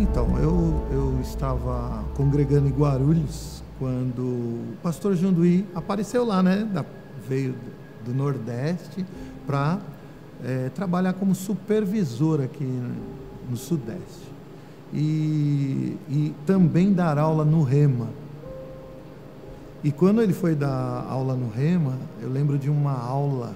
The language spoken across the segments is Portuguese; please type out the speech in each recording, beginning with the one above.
Então, eu estava congregando em Guarulhos quando o pastor Janduí apareceu lá, né? Veio do Nordeste para trabalhar como supervisor aqui no Sudeste. E também dar aula no Rema. E quando ele foi dar aula no Rema, eu lembro de uma aula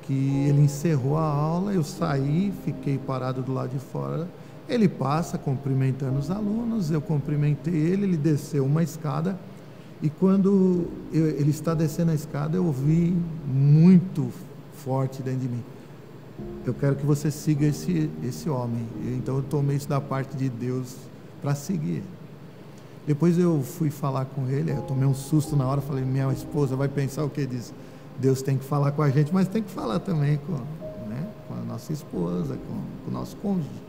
que ele encerrou a aula, eu saí, fiquei parado do lado de fora. Ele passa cumprimentando os alunos, eu cumprimentei ele desceu uma escada, e quando ele está descendo a escada, eu ouvi muito forte dentro de mim: eu quero que você siga esse homem. Então eu tomei isso da parte de Deus para seguir ele. Depois eu fui falar com ele, eu tomei um susto na hora, falei: minha esposa vai pensar o que diz? Deus tem que falar com a gente, mas tem que falar também com a nossa esposa, com o nosso cônjuge.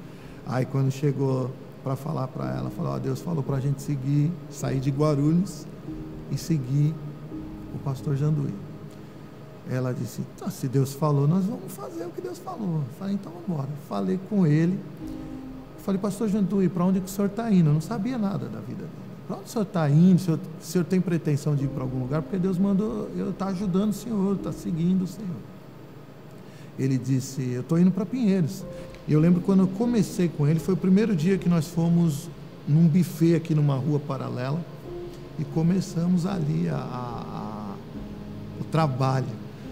Aí quando chegou para falar para ela, falou: Deus falou para a gente sair de Guarulhos e seguir o pastor Janduí. Ela disse: se Deus falou, nós vamos fazer o que Deus falou. Eu falei: então vamos embora. Falei com ele, falei: pastor Janduí, para onde que o senhor está indo? Eu não sabia nada da vida dele. Para onde o senhor está indo? O senhor tem pretensão de ir para algum lugar? Porque Deus mandou eu estar ajudando o senhor, estar seguindo o senhor. Ele disse: eu estou indo para Pinheiros. E eu lembro quando eu comecei com ele, foi o primeiro dia que nós fomos num buffet aqui numa rua paralela e começamos ali o trabalho.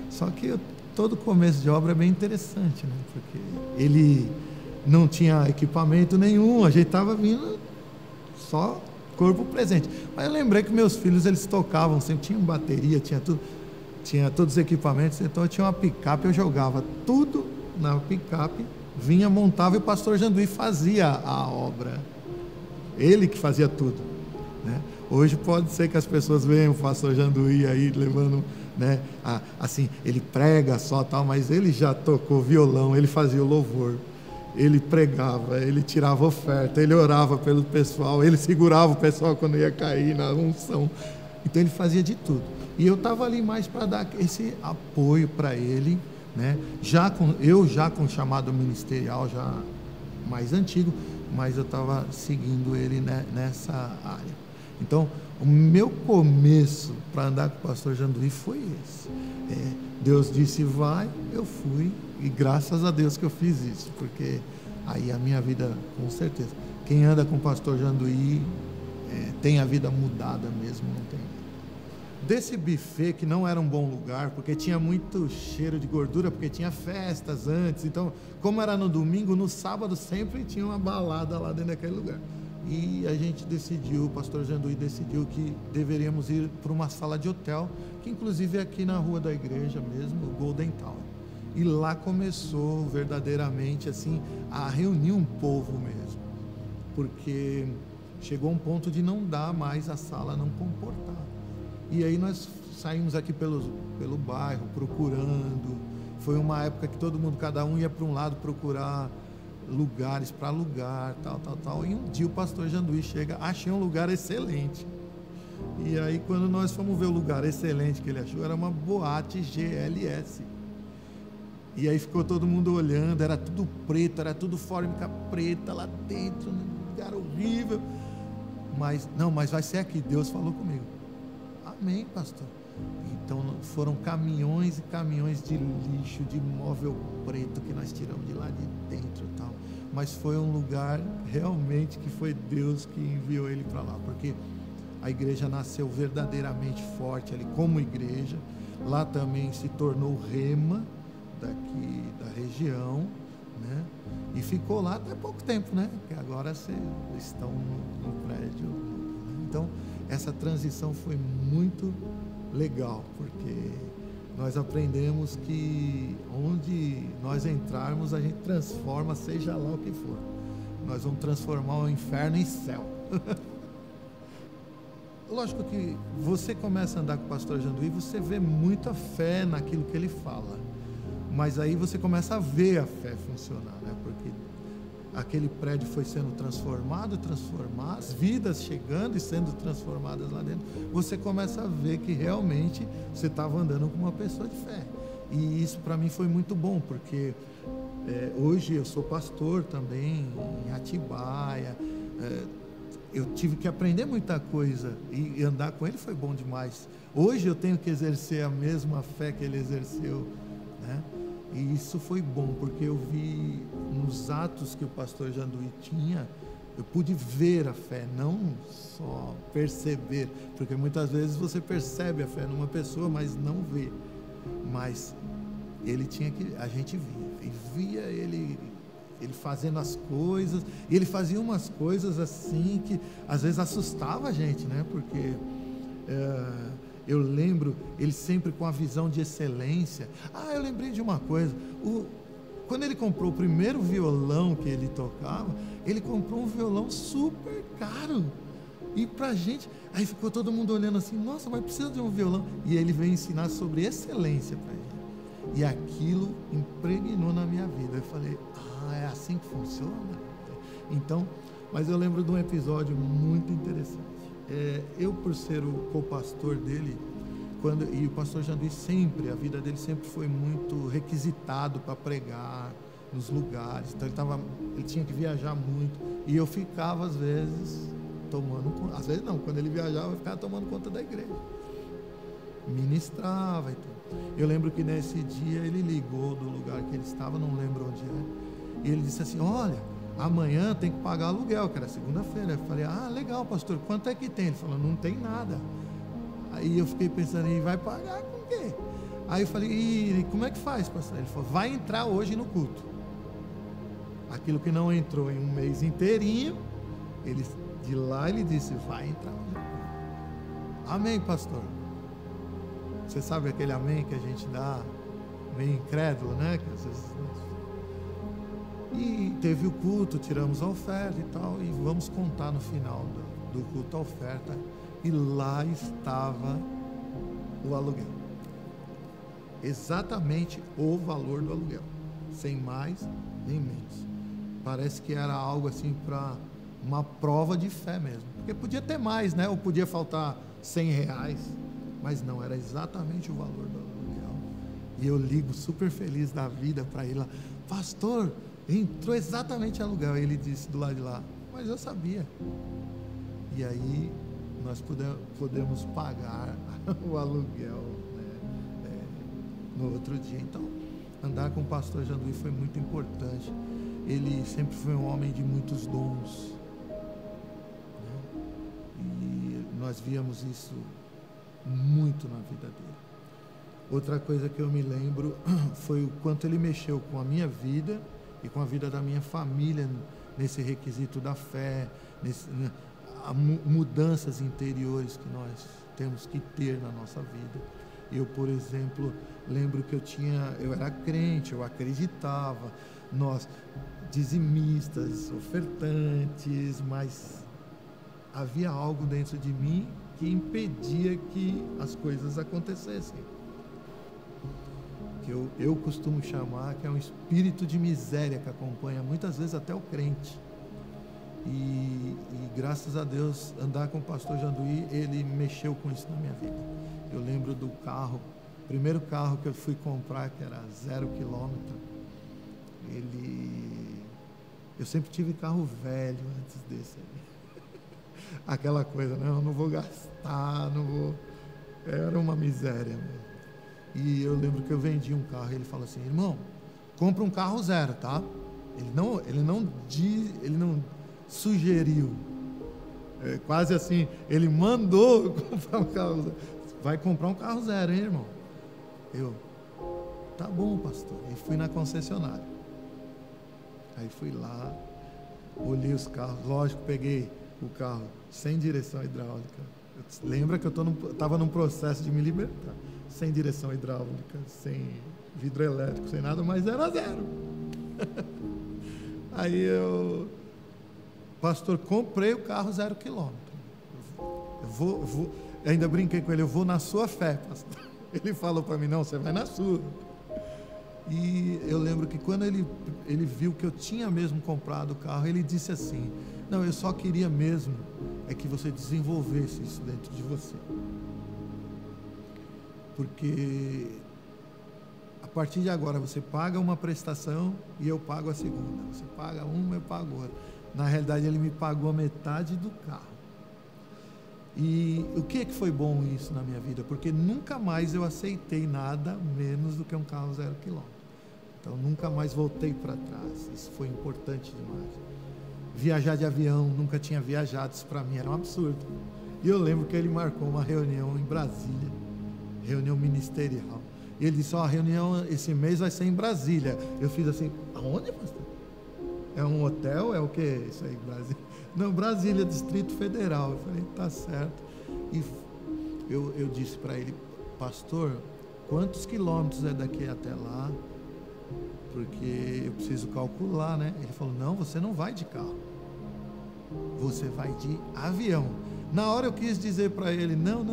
Só que todo começo de obra é bem interessante, né? Porque ele não tinha equipamento nenhum, a gente estava vindo só corpo presente. Mas eu lembrei que meus filhos, eles tocavam, sempre tinham bateria, tinha tudo, tinha todos os equipamentos, então eu tinha uma picape, eu jogava tudo na picape, vinha, montava, e o pastor Janduí fazia a obra, ele que fazia tudo, né? Hoje pode ser que as pessoas vejam o pastor Janduí aí levando, né, assim, ele prega só tal, mas ele já tocou violão, ele fazia o louvor, ele pregava, ele tirava oferta, ele orava pelo pessoal, ele segurava o pessoal quando ia cair na unção. Então ele fazia de tudo, e eu estava ali mais para dar esse apoio para ele, né? Eu já com chamado ministerial já mais antigo, mas eu estava seguindo ele, né, nessa área. Então o meu começo para andar com o pastor Janduí foi esse. Deus disse vai, eu fui, e graças a Deus que eu fiz isso, porque aí a minha vida, com certeza, quem anda com o pastor Janduí tem a vida mudada mesmo, não tem. Desse buffet, que não era um bom lugar, porque tinha muito cheiro de gordura, porque tinha festas antes, então, como era no domingo, no sábado sempre tinha uma balada lá dentro daquele lugar. E a gente decidiu, o pastor Janduí decidiu que deveríamos ir para uma sala de hotel, que inclusive é aqui na rua da igreja mesmo, o Golden Tower. E lá começou verdadeiramente assim a reunir um povo mesmo, porque chegou um ponto de não dar mais, a sala não comportar. E aí nós saímos aqui pelo bairro procurando. Foi uma época que todo mundo, cada um ia para um lado procurar lugares para alugar, tal. E um dia o pastor Janduí chega: achei um lugar excelente. E aí quando nós fomos ver o lugar excelente que ele achou, era uma boate GLS. E aí ficou todo mundo olhando, era tudo preto, era tudo fórmica preta lá dentro, um lugar horrível. Mas vai ser aqui, Deus falou comigo. Amém, pastor. Então foram caminhões e caminhões de lixo, de móvel preto que nós tiramos de lá de dentro e tal. Mas foi um lugar realmente que foi Deus que enviou ele para lá, porque a igreja nasceu verdadeiramente forte ali como igreja. Lá também se tornou Rema daqui da região, né? E ficou lá até pouco tempo, né? Porque agora estão no prédio. Então essa transição foi muito legal, porque nós aprendemos que onde nós entrarmos, a gente transforma, seja lá o que for. Nós vamos transformar o inferno em céu. Lógico que você começa a andar com o pastor Janduí, você vê muita fé naquilo que ele fala, mas aí você começa a ver a fé funcionar, né? Porque aquele prédio foi sendo transformado, as vidas chegando e sendo transformadas lá dentro, você começa a ver que realmente você estava andando com uma pessoa de fé. E isso para mim foi muito bom, porque Hoje eu sou pastor também em Atibaia. Eu tive que aprender muita coisa e andar com ele foi bom demais. Hoje eu tenho que exercer a mesma fé que ele exerceu, né? E isso foi bom, porque eu vi nos atos que o pastor Janduí tinha, eu pude ver a fé, não só perceber, porque muitas vezes você percebe a fé numa pessoa, mas não vê. Mas a gente via, e via ele fazendo as coisas, e ele fazia umas coisas assim que às vezes assustava a gente, né? Porque eu lembro ele sempre com a visão de excelência. Eu lembrei de uma coisa, quando ele comprou o primeiro violão que ele tocava, ele comprou um violão super caro, e pra gente, aí ficou todo mundo olhando assim, nossa, mas precisa de um violão, e ele veio ensinar sobre excelência pra gente, e aquilo impregnou na minha vida. Eu falei, é assim que funciona? Então, mas eu lembro de um episódio muito interessante. Eu, por ser o co-pastor dele, e o pastor Janduí sempre, a vida dele sempre foi muito requisitado para pregar nos lugares, então ele tinha que viajar muito, e eu ficava às vezes às vezes não, quando ele viajava eu ficava tomando conta da igreja, ministrava e tudo. Eu lembro que nesse dia ele ligou do lugar que ele estava, não lembro onde é, e ele disse assim, olha, amanhã tem que pagar aluguel, que era segunda-feira. Eu falei, legal, pastor, quanto é que tem? Ele falou, não tem nada. Aí eu fiquei pensando, e vai pagar com o quê? Aí eu falei, e como é que faz, pastor? Ele falou, vai entrar hoje no culto. Aquilo que não entrou em um mês inteirinho, de lá ele disse, vai entrar hoje no culto. Amém, pastor? Você sabe aquele amém que a gente dá meio incrédulo, né? Que às vezes... E teve o culto, tiramos a oferta e tal, e vamos contar no final do culto a oferta, e lá estava o aluguel, exatamente o valor do aluguel, sem mais nem menos. Parece que era algo assim para uma prova de fé mesmo, porque podia ter mais, né? Ou podia faltar R$100, mas não, era exatamente o valor do aluguel. E eu ligo super feliz da vida para ele lá, pastor, entrou exatamente aluguel. Ele disse do lado de lá, mas eu sabia. E aí nós podemos pagar o aluguel, né, no outro dia. Então, andar com o pastor Janduí foi muito importante. Ele sempre foi um homem de muitos dons, né? E nós víamos isso muito na vida dele. Outra coisa que eu me lembro foi o quanto ele mexeu com a minha vida e com a vida da minha família, nesse requisito da fé, mudanças interiores que nós temos que ter na nossa vida. Eu, por exemplo, lembro que eu era crente, eu acreditava, nós dizimistas, ofertantes, mas havia algo dentro de mim que impedia que as coisas acontecessem, que eu costumo chamar, que é um espírito de miséria que acompanha muitas vezes até o crente. E graças a Deus, andar com o pastor Janduí, ele mexeu com isso na minha vida. Eu lembro do primeiro carro que eu fui comprar, que era 0 quilômetro. Eu sempre tive carro velho antes desse aí. Aquela coisa, né? Eu não vou gastar, era uma miséria mesmo. E eu lembro que eu vendi um carro, e ele falou assim, irmão, compra um carro zero, tá? Ele não sugeriu, quase assim, ele mandou comprar um carro zero. Vai comprar um carro zero, hein, irmão? Tá bom, pastor. E fui na concessionária. Aí fui lá, olhei os carros, lógico, peguei o carro sem direção hidráulica. Lembra que eu estava num processo de me libertar. Sem direção hidráulica, sem vidro elétrico, sem nada, mas era zero. Aí pastor, comprei o carro 0 quilômetro. Eu ainda brinquei com ele, eu vou na sua fé, pastor. Ele falou para mim, não, você vai na sua. E eu lembro que quando ele viu que eu tinha mesmo comprado o carro, ele disse assim, não, eu só queria mesmo que você desenvolvesse isso dentro de você. Porque partir de agora você paga uma prestação e eu pago a segunda. Você paga uma, eu pago outra. Na realidade, ele me pagou a metade do carro. E o que foi bom isso na minha vida? Porque nunca mais eu aceitei nada menos do que um carro 0 quilômetro. Então nunca mais voltei para trás. Isso foi importante demais. Viajar de avião, nunca tinha viajado. Isso para mim era um absurdo. E eu lembro que ele marcou uma reunião em Brasília, reunião ministerial. E ele disse: a reunião esse mês vai ser em Brasília. Eu fiz assim: aonde, pastor? É um hotel? É o que isso aí, Brasília? Não, Brasília, Distrito Federal. Eu falei: tá certo. E eu disse para ele: pastor, quantos quilômetros é daqui até lá? Porque eu preciso calcular, né? Ele falou: não, você não vai de carro, você vai de avião. Na hora eu quis dizer para ele: não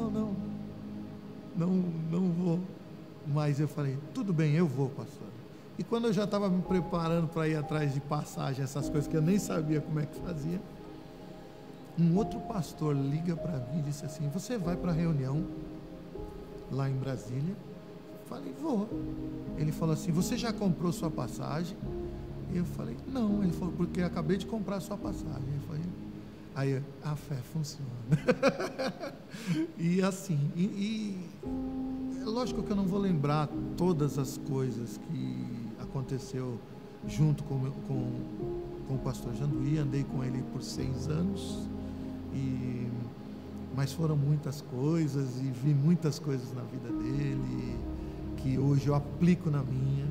vou. Mas eu falei: tudo bem, eu vou, pastor. E quando eu já estava me preparando para ir atrás de passagem, essas coisas que eu nem sabia como é que fazia, um outro pastor liga para mim e disse assim: você vai para a reunião lá em Brasília? Eu falei: vou. Ele falou assim: você já comprou sua passagem? Eu falei: não. Ele falou: porque eu acabei de comprar sua passagem. Eu falei: aí a fé funciona. E assim, lógico que eu não vou lembrar todas as coisas que aconteceu junto com o pastor Janduí. Andei com ele por 6 anos, mas foram muitas coisas, e vi muitas coisas na vida dele que hoje eu aplico na minha,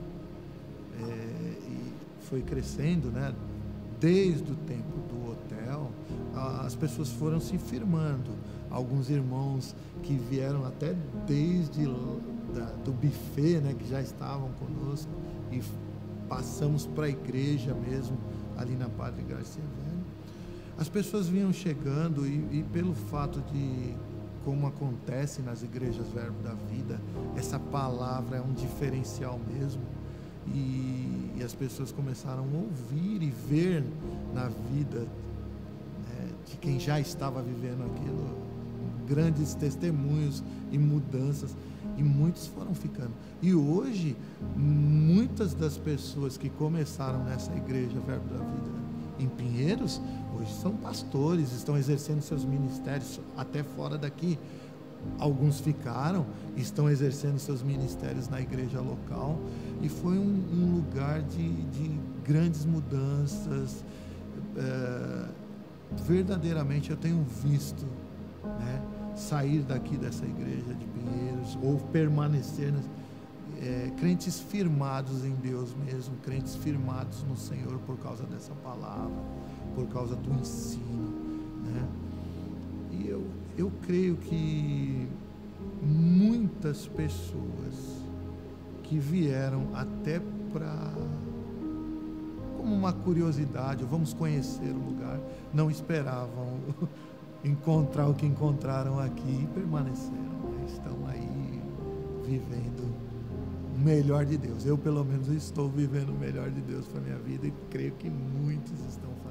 e foi crescendo, né? Desde o tempo do hotel, as pessoas foram se firmando. Alguns irmãos que vieram até desde do buffet, né, que já estavam conosco, e passamos para a igreja mesmo, ali na Padre Garcia Velho. As pessoas vinham chegando, e pelo fato de, como acontece nas igrejas Verbo da Vida, essa palavra é um diferencial mesmo, e as pessoas começaram a ouvir e ver na vida, né, de quem já estava vivendo aquilo, grandes testemunhos e mudanças, e muitos foram ficando. E hoje, muitas das pessoas que começaram nessa igreja Verbo da Vida em Pinheiros, hoje são pastores, estão exercendo seus ministérios até fora daqui. Alguns ficaram, estão exercendo seus ministérios na igreja local, e foi um lugar de grandes mudanças. Verdadeiramente eu tenho visto, né, sair daqui dessa igreja de Pinheiros, ou permanecer, crentes firmados em Deus mesmo, crentes firmados no Senhor por causa dessa palavra, por causa do ensino, né? E eu creio que muitas pessoas que vieram até como uma curiosidade, vamos conhecer o lugar, não esperavam encontrar o que encontraram aqui e permaneceram, né? Estão aí vivendo o melhor de Deus. Eu, pelo menos, estou vivendo o melhor de Deus para a minha vida, e creio que muitos estão fazendo.